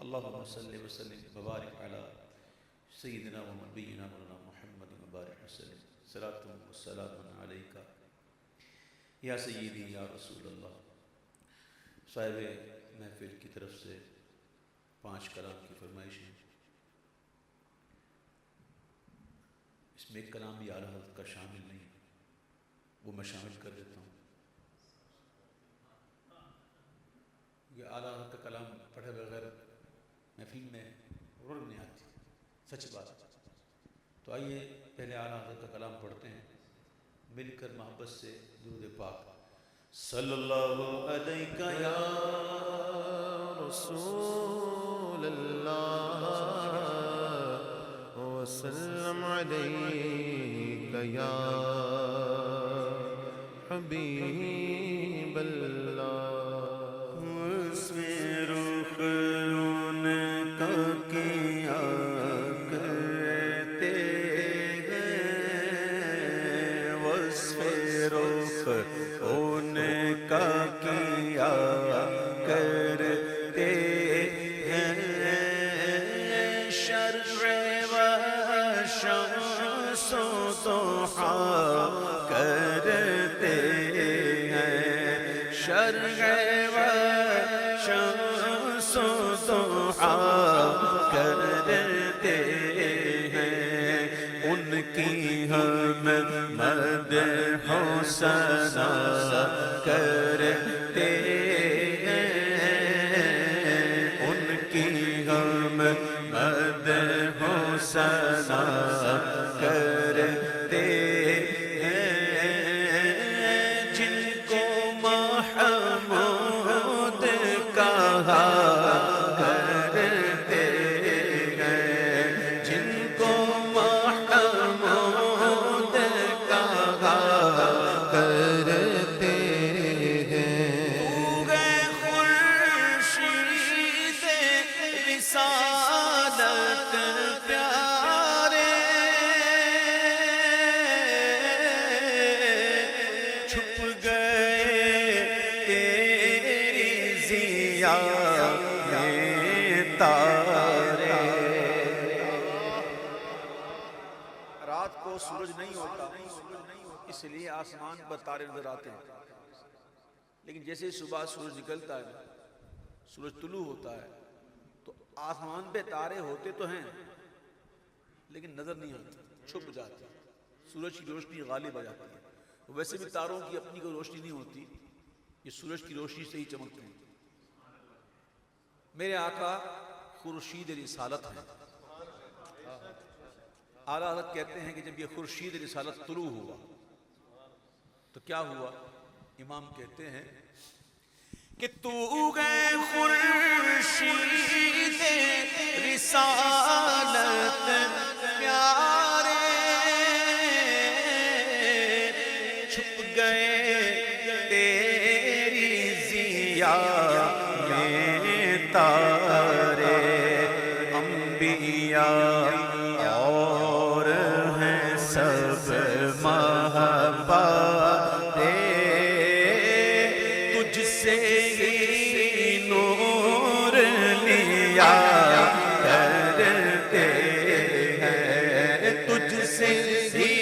اللهم صل وسلم وبارك على سيدنا ونبينا مولانا محمد وبارك وسلم صلاة والسلام عليك یا سیدی یا رسول اللہ۔ صاحب محفل کی طرف سے 5 کلام کی فرمائش ہے۔ اس میں ایک کلام بھی اعلیٰ حضرت کا شامل نہیں، وہ میں شامل کر دیتا ہوں۔ یہ اعلیٰ حضرت کا کلام پڑھے بغیر محفل میں رونق نہیں آتی، سچ بات۔ تو آئیے پہلے اعلیٰ حضرت کا کلام پڑھتے ہیں، مل کر محبت سے درود پاک۔ صلی اللہ علیہ یا رسول اللہ وسلم علیک یا حبیب اللہ۔ اس میں رخ ان کا کیا کرتے ہیں، وصف رخ ان کا کیا کرتے ہیں، شرع و شمس و ضحیٰ کرتے ہیں، شرع و شمس و ضحیٰ کرتے ہیں، ان کی ہم مدح و ثنا کرتے ہیں، ان کی ہم مدح و ثنا کرتے ہیں، جن کو محمود کہا کرتے ہیں، جن کو محمود کہا کرتے ہیں، خورشید رسالت پیارے، چھپ گئے تیری ضیا میں تارے۔ رات کو سورج نہیں ہوتا، اس لیے آسمان پر تارے نظر آتے ہیں، لیکن جیسے صبح سورج نکلتا ہے، سورج طلوع ہوتا ہے، تو آسمان پہ تارے ہوتے تو ہیں لیکن نظر نہیں آتے، چھپ جاتے ہیں، سورج کی روشنی غالب آ جاتی ہے۔ ویسے بھی تاروں کی اپنی کوئی روشنی نہیں ہوتی، یہ سورج کی روشنی سے ہی چمکتے ہیں۔ میرے آقا خورشید رسالت ہیں۔ اعلیٰ حضرت کہتے ہیں کہ جب یہ خورشید رسالت طلوع ہوا تو کیا ہوا؟ امام کہتے ہیں کہ تو گئے خورشید رسالت پیارے، چھپ گئے تیری ضیا میں تارے، انبیاء اور ہیں سب محبت، تجھ سے ہی نور لیا کرتے ہیں، تجھ سے ہی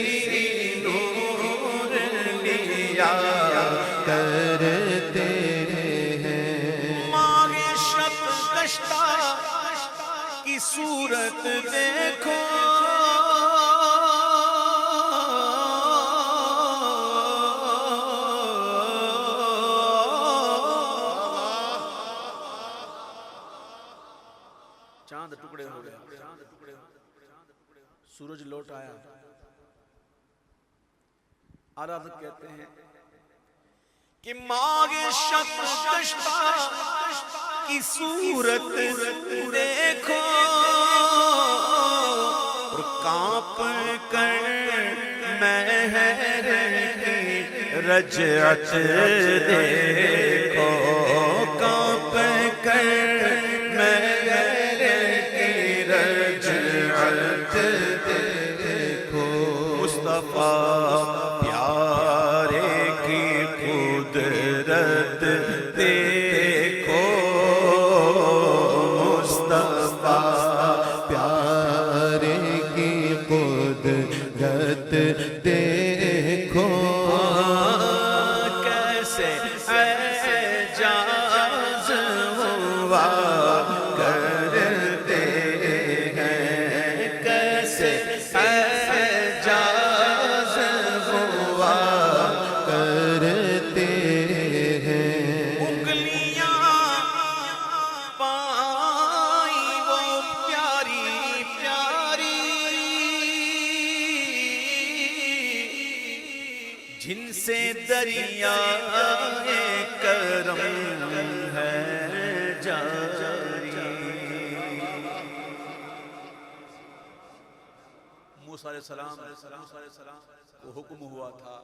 نور لیا کرتے ہیں، ماہ شب کشتہ کی صورت دیکھو، چاند ٹکڑے ہو گئے، سورج لوٹ آیا۔ اعلیٰ حضرت کہتے ہیں کہ ماہ شب کشتہ کی صورت دیکھو، اور کانپ کر مہر کی رجعت دیکھو، کانپ کر مہر کی رجعت دیکھو، مصطفیٰ پیارے کی قدرت دیکھو، مصطفیٰ کرم ہے جاری۔ موسیٰ علیہ السلام کو حکم ہوا تھا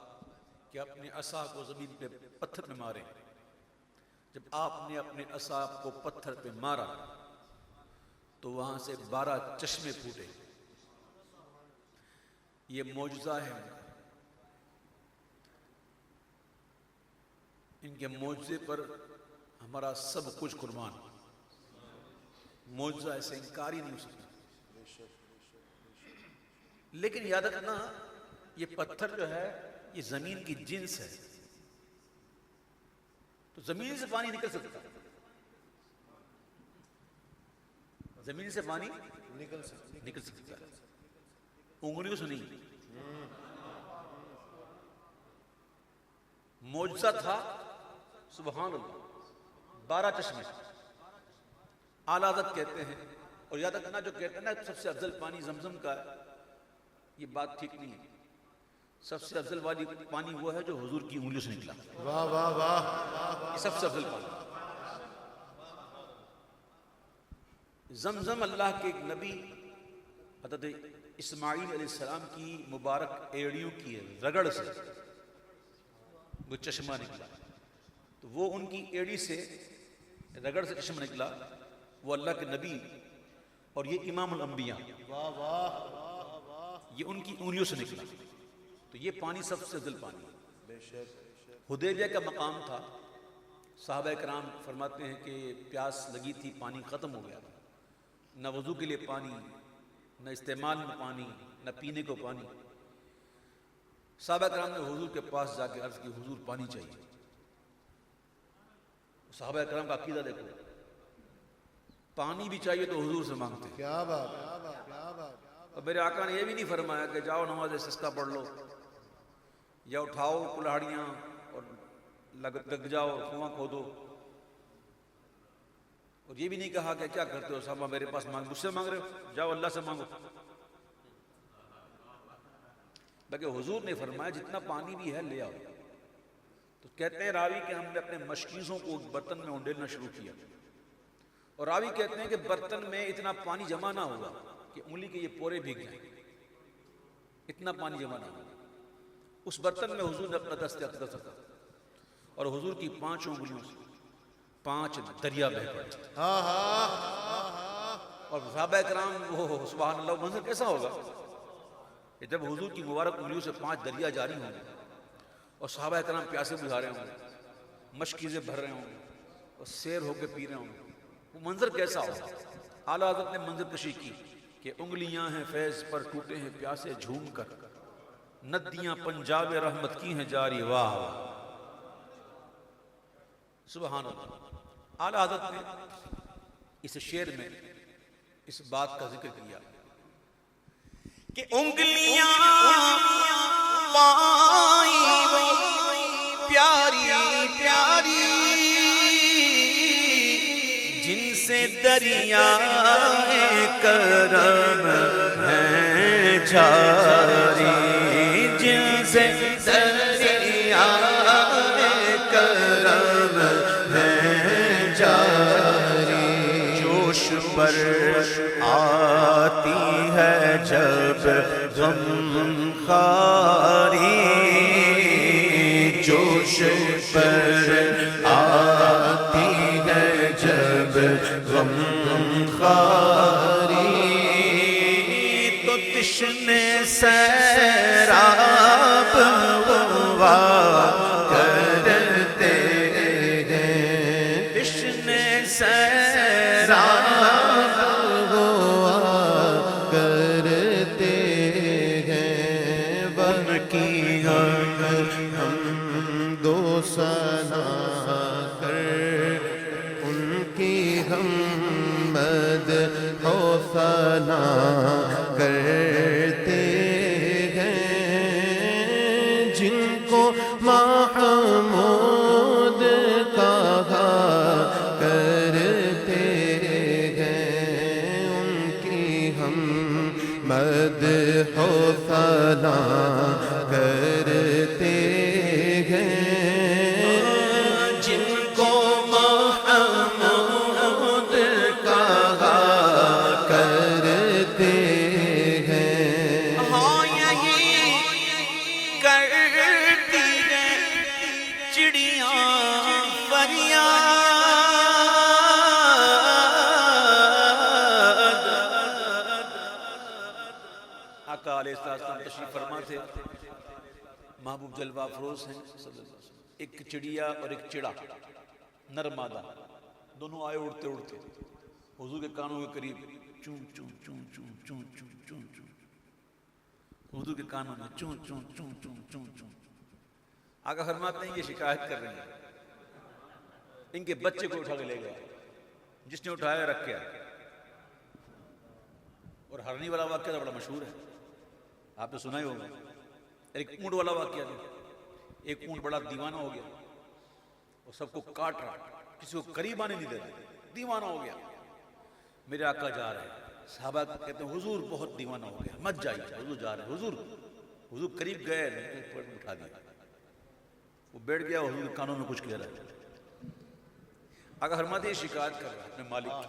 کہ اپنے عصا کو زمین پہ پتھر میں مارے۔ جب آپ نے اپنے عصا کو پتھر پہ مارا تو وہاں سے 12 چشمے پھوٹے۔ یہ معجزہ ہے، ان کے معجزے پر ہمارا سب کچھ قربان۔ معجزہ ایسے انکار ہی نہیں ہو سکتا۔ لیکن یاد رکھنا یہ پتھر جو ہے یہ زمین کی جنس ہے، تو زمین سے پانی نکل سکتا ہے، زمین سے پانی نکل سکتا ہے، انگلیوں سے نہیں۔ معجزہ تھا، سبحان اللہ، 12 چشمے۔ اعلیٰ حضرت کہتے ہیں، اور یاد رکھنا جو کہتے ہیں نا سب سے افضل پانی زمزم کا ہے، یہ بات ٹھیک نہیں ہے۔ سب سے افضل والی پانی وہ ہے جو حضور کی انگلیوں سے نکلا۔ واہ واہ واہ، یہ سب سے افضل پانی۔ زمزم اللہ کے ایک نبی حضرت اسماعیل علیہ السلام کی مبارک ایڑیوں کی رگڑ سے وہ چشمہ نکلا، تو وہ ان کی ایڑی سے رگڑ سے چشمہ نکلا، وہ اللہ کے نبی اور یہ امام الانبیاء، یہ ان کی انگلیوں سے نکلا، تو یہ پانی سب سے افضل پانی ہے۔ حدیبیہ کا مقام تھا، صحابہ کرام فرماتے ہیں کہ پیاس لگی تھی، پانی ختم ہو گیا تھا، نہ وضو کے لیے پانی، نہ استعمال میں پانی، نہ پینے کو پانی۔ صحابہ کرام نے حضور کے پاس جا کے عرض کی حضور پانی چاہیے۔ صحابہ کرام کا عقیدہ دیکھو، پانی بھی چاہیے تو حضور سے مانگتے ہیں۔ کیا بات، کیا بات۔ اور میرے آقا نے یہ بھی نہیں فرمایا کہ جاؤ نماز استسقا پڑھ لو، یا اٹھاؤ کلاڑیاں اور لگ جاؤ کنواں کھودو، اور یہ بھی نہیں کہا کہ کیا کرتے ہو صحابہ میرے پاس مانگ، مجھ سے مانگ رہے ہو، جاؤ اللہ سے مانگو۔ بلکہ حضور نے فرمایا جتنا پانی بھی ہے لے آؤ۔ تو کہتے ہیں راوی کہ ہم نے اپنے مشکیزوں کو برتن میں اونڈیلنا شروع کیا، اور راوی کہتے ہیں کہ برتن میں اتنا پانی جمع نہ ہوا کہ انگلی کے یہ پورے بھیگ جائیں، اتنا پانی جمع نہ ہوا۔ اس برتن میں حضور نے اپنا دست اقدس رکھا، اور حضور کی 5 انگلیوں سے 5 دریا بہہ پڑے، اور صحابہ کرام وہ سبحان اللہ منظر کیسا ہوگا کہ جب حضور کی مبارک انگلیوں سے 5 دریا جاری ہوں گے، اور صحابہ کرام پیاسے بجھا رہے ہوں گے، مشکیزیں بھر رہے ہوں گے، اور سیر ہو کے پی رہے ہوں گے، وہ منظر کیسا ہوگا۔ اعلیٰ حضرت نے منظر کشی کی کہ انگلیاں ہیں فیض پر ٹوٹے ہیں پیاسے جھوم کر، ندیاں پنجاب رحمت کی ہیں جاری، واہ واہ سبحان اللہ۔ اعلیٰ حضرت نے اس شعر میں اس بات کا ذکر کیا کہ انگلیاں پائی وہ پیاری پیاری جن سے دریائے کرم ہیں جاری، جن سے دریائے کرم ہیں جاری، جوش پر آتی ہے جب غم خاری، جوش پر آتی ہے جب غم خاری، تو تشنے سیراب ہوا کرتے ہیں، تشنے سیراب ہوا کرتے ہیں، ان کی ہم دو ثنا کر ان کی ہم مدح و ثنا کرتے ہیں، جن کو محمود کہا کرتے ہیں، ان کی ہم مدح و ثنا کرتے ہیں، چڑیاں پریاں آقا علیہ السلام تشریف فرما تھے، محبوب جلوہ افروز ہیں صلی اللہ علیہ وسلم. ایک چڑیا اور ایک چڑا نر مادہ دونوں آئے اڑتے اڑتے حضور کے کانوں کے قریب، چون چون چون چون چون چون چون چون، حضور کے کانوں میں چون چون چون چون چون چون. آقا فرماتے ہیں یہ شکایت کر رہے ہیں، ان کے بچے کو اٹھا کے لے گیا، جس نے اٹھایا رکھ گیا. اور ہرنی والا واقعہ تو بڑا مشہور ہے، آپ نے سنا ہی ہوگا. ایک اونٹ والا واقعہ تھا، ایک اونٹ بڑا دیوانہ ہو گیا اور سب کو کاٹ رہا، کسی کو قریب آنے نہیں دیتا، دیوانہ ہو گیا. میرے آقا جا رہے ہیں، صحابہ کہتے ہیں حضور بہت دیوانہ ہو گیا، مت جائیے. حضور جا رہے ہیں، حضور قریب گئے نہیں، اٹھا دیا. وہ بیٹھ گیا، حضور کے کانوں میں کچھ کہہ رہا ہے. آقا فرماتے ہیں شکایت کر رہا ہے اپنے مالک کی.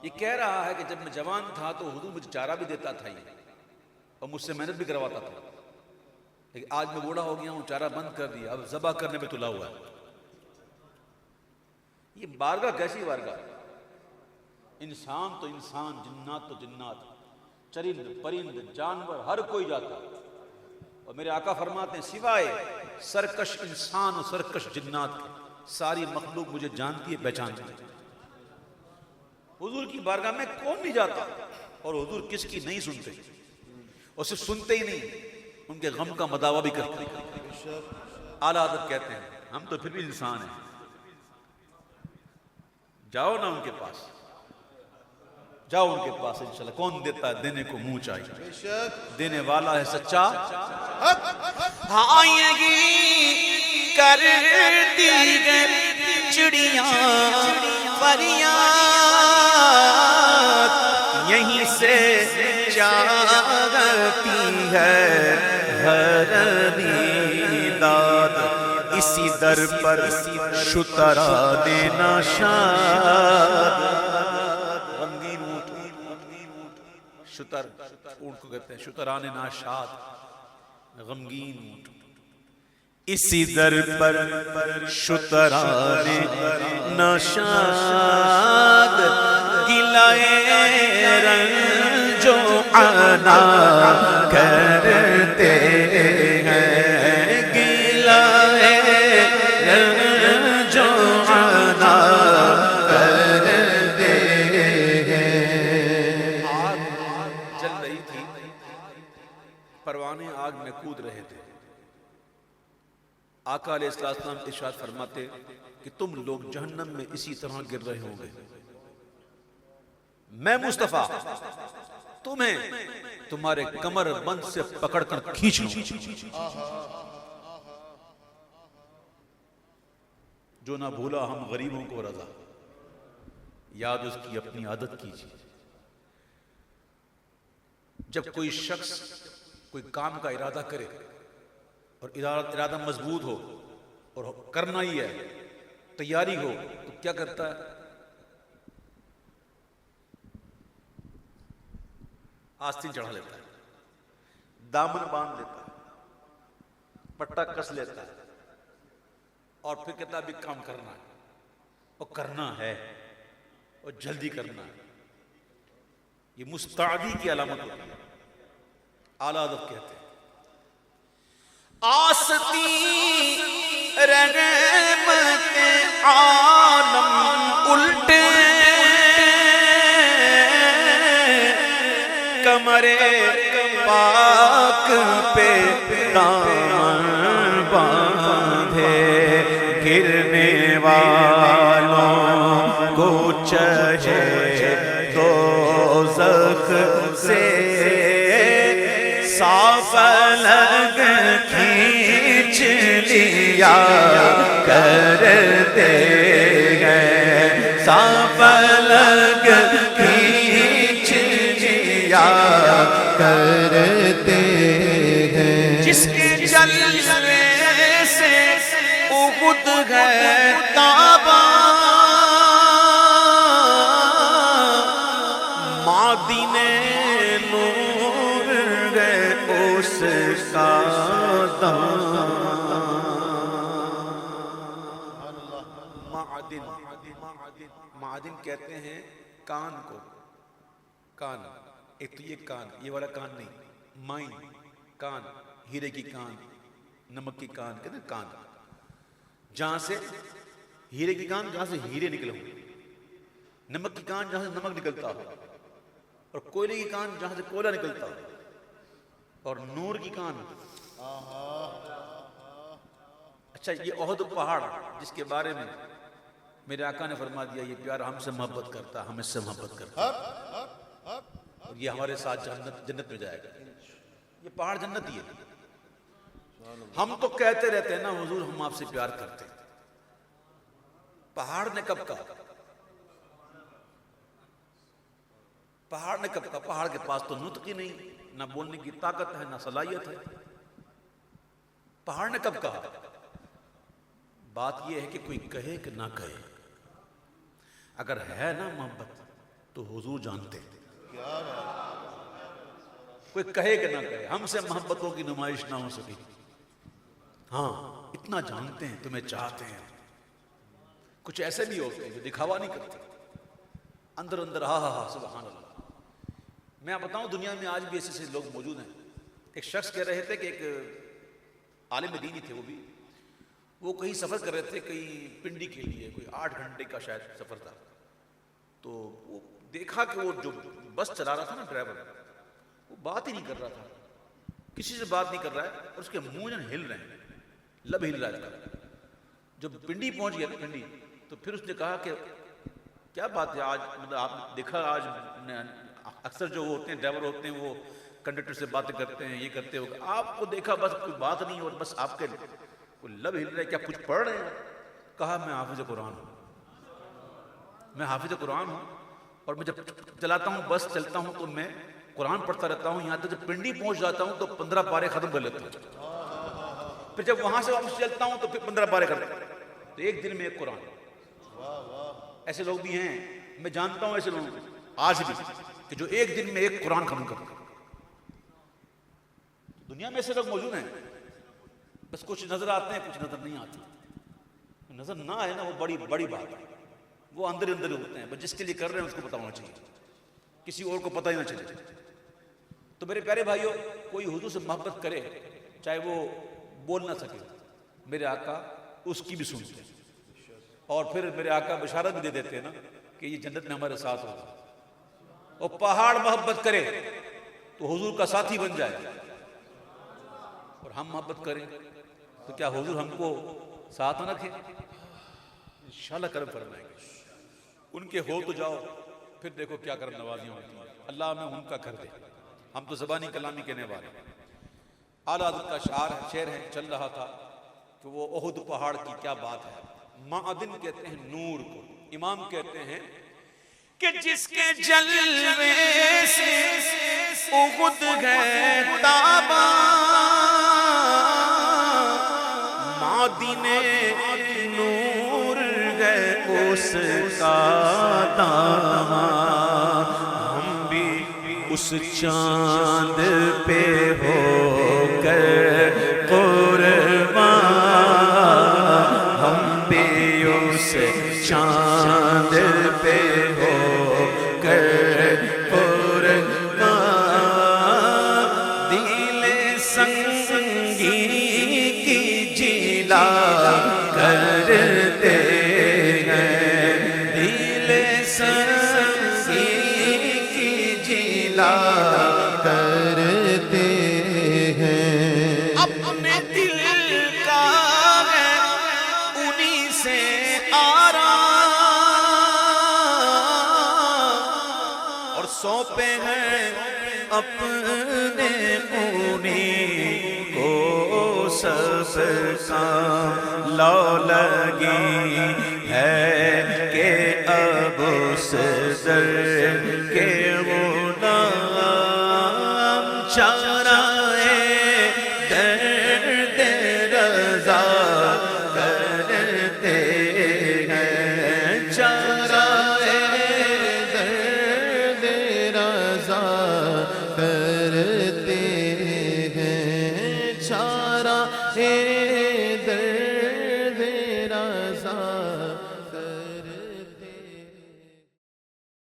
یہ کہہ رہا ہے کہ جب میں جوان تھا تو حضور مجھے چارہ بھی دیتا تھا یہ، اور مجھ سے محنت بھی کرواتا تھا، لیکن آج میں بوڑھا ہو گیا ہوں، چارہ بند کر دیا، اب ذبح کرنے پہ تلا ہوا ہے. یہ بارگاہ کیسی بارگاہ؟ انسان تو انسان، جنات تو جنات، چرند پرند جانور ہر کوئی جاتا. اور میرے آقا فرماتے ہیں سوائے سرکش انسان اور سرکش جنات کے ساری مخلوق مجھے جانتی ہے، پہچانتی ہے. حضور کی بارگاہ میں کون نہیں جاتا، اور حضور کس کی نہیں سنتے، اور صرف سنتے ہی نہیں، ان کے غم کا مداوا بھی کرتے ہیں. اعلیٰ حضرت کہتے ہیں ہم تو پھر بھی انسان ہیں، جاؤ نا ان کے پاس، جاؤ ان کے پاس، انشاءاللہ کون دیتا ہے دینے کو منہ چاہیے، دینے والا ہے سچا. آئیں گی کرتی گئے چڑیاں پریاں، یہیں سے جاگتی ہے ہر بیداد، اسی در پر شترانے ناشاد. غمگین اونٹ، شتر اونٹ کو کہتے ہیں، شترانے ناشاد، غمگین اونٹ. اسی در پر شترانے ناشاد، گلائے رنج و عنا کرتے ہیں، گلائے رنج و عنا کرتے ہیں. آگ جل رہی تھی، پروانے آگ میں کود رہے تھے. آقا علیہ السلام ارشاد فرماتے کہ تم لوگ جہنم میں اسی طرح گر رہے ہوں گے. میں مصطفیٰ تمہیں تمہارے کمر بند سے پکڑ کر کھینچ لوں، جو نہ بھولا ہم غریبوں کو رضا، یاد اس کی اپنی عادت کیجیے. جب کوئی شخص کوئی کام کا ارادہ کرے اور ارادہ مضبوط ہو اور کرنا ہی ہے، تیاری ہو، تو کیا کرتا ہے؟ آستین چڑھا لیتا ہے، دامن باندھ لیتا ہے، پٹا کس لیتا ہے، اور پھر کہتا ہے ابھی کام کرنا ہے، اور کرنا ہے، اور جلدی کرنا ہے. یہ مستعدی کی علامت ہوتی ہے. اعلیٰ ادب کہتے ہیں آستی رحمت عالم الٹے، کمر پاک پہ دامن باندھے، گرنے والوں کو چہے دوزخ سے صاف لگ کھینچ لیا کرتے ہیں، صاف لگ کھینچ لیا کرتے ہیں. جس کے جلوے سے احد ہے تاباں، معدن نور ہے اس کا داں. معدن کہتے ہیں کان کو. کان ایک تو یہ کان، یہ والا کان نہیں، مائن کان، ہیرے کی کان، نمک کی کان کہتے ہیں کان. جہاں سے ہیرے کی کان جہاں سے ہیرے نکلے ہوں، نمک کی کان جہاں سے نمک نکلتا ہو، اور کوئلے کی کان جہاں سے کوئلہ نکلتا ہو، اور نور کی کان. اچھا یہ احد پہاڑ جس کے بارے میں میرے آقا نے فرما دیا یہ پیار ہم سے محبت کرتا، ہم اس سے محبت کرتا، اور یہ ہمارے ساتھ جنت میں جائے گا. یہ پہاڑ جنت ہی ہے. ہم تو کہتے رہتے ہیں نا حضور ہم آپ سے پیار کرتے ہیں. پہاڑ نے کب کہا؟ پہاڑ نے کب کہا؟ پہاڑ کے پاس تو نطق ہی نہیں، نہ بولنے کی طاقت ہے، نہ صلاحیت ہے. پہاڑ نے کب کہا؟ بات یہ ہے کہ کوئی کہے کہ نہ کہے، اگر ہے نا محبت تو حضور جانتے. کوئی کہے کہ نہ کہے، ہم سے محبتوں کی نمائش نہ ہو سکی، ہاں اتنا جانتے ہیں تمہیں چاہتے ہیں. کچھ ایسے بھی ہوتے ہیں جو دکھاوا نہیں کرتے، اندر اندر ہاں ہاں ہاں سبحان اللہ. میں آپ بتاؤں دنیا میں آج بھی ایسے لوگ موجود ہیں. ایک شخص کہہ رہے تھے کہ ایک عالم دینی تھے، وہ کہیں سفر کر رہے تھے، کہیں پنڈی کے لیے، کوئی 8 گھنٹے کا شاید سفر تھا. تو وہ دیکھا کہ وہ جو بس چلا رہا تھا نا ڈرائیور، وہ بات ہی نہیں کر رہا تھا، کسی سے بات نہیں کر رہا ہے، اور اس کے منہ ہل رہے ہیں، لب ہل رہا ہے. جب پنڈی پہنچ گیا پنڈی تو پھر اس نے کہا کہ کیا بات ہے آج، مطلب آپ نے دیکھا آج اکثر جو ہوتے ہیں ڈرائیور ہوتے ہیں وہ کنڈکٹر سے باتیں کرتے ہیں، یہ کرتے ہو، آپ کو دیکھا بس کوئی بات نہیں اور بس آپ کے کوئی لب ہل رہے، کیا کچھ پڑھ رہے ہیں؟ کہا میں حافظ قرآن ہوں، میں حافظ قرآن ہوں، اور میں جب چلاتا ہوں بس چلتا ہوں تو میں قرآن پڑھتا رہتا ہوں، یہاں تک جب پنڈی پہنچ جاتا ہوں تو 15 پارے ختم کر لیتا ہوں، پھر جب وہاں سے واپس چلتا ہوں تو پھر 15 پارے ختم، تو ایک دن میں ایک قرآن. ایسے لوگ بھی ہیں، میں جانتا ہوں ایسے لوگوں کو آج بھی کہ جو ایک دن میں ایک قرآن ختم کرتے ہیں. دنیا میں ایسے لوگ موجود ہیں، بس کچھ نظر آتے ہیں کچھ نظر نہیں آتے. نظر نہ آئے نا وہ بڑی بڑی بات ہے، وہ اندر اندر ہوتے ہیں، بس جس کے لیے کر رہے ہیں اس کو پتہ ہونا چاہیے، کسی اور کو پتہ ہی نہ چلے. تو میرے پیارے بھائیوں، کوئی حضور سے محبت کرے چاہے وہ بول نہ سکے، میرے آقا اس کی بھی سنتے ہیں، اور پھر میرے آقا بشارت بھی دے دیتے ہیں نا کہ یہ جنت میں ہمارے ساتھ ہوگا. اور پہاڑ محبت کرے تو حضور کا ساتھی بن جائے، اور ہم محبت کریں تو کیا حضور ہم کو ساتھ نہ رکھے؟ انشاءاللہ کرم فرمائیں گے. ان کے ہو تو جاؤ، پھر دیکھو کیا کرم نوازیاں ہوتی ہیں. اللہ ہمیں ان کا کر دے، ہم تو زبانی کلامی کہنے والے. اعلیٰ حضرت کا شعر ہے، چل رہا تھا کہ وہ احد پہاڑ کی کیا بات ہے. معدن کہتے ہیں نور کو. امام کہتے ہیں کہ جس کے جلوے سے احد گئے تابا، معدن نور گئے اس کا داماں. ہم بھی اس چاند پہ ہو کر قربان، ہم بھی اس چاند پہ ہو کر قربان. دل سنگی کی جلا کرتے ہیں، دل سنگی کی جلا کرتے ہیں. اپنے دل کا ہے انہی سے آرام، اور سونپے ہیں اپنے انہی کو سب کام. لو لگی ہے کہ اب اس در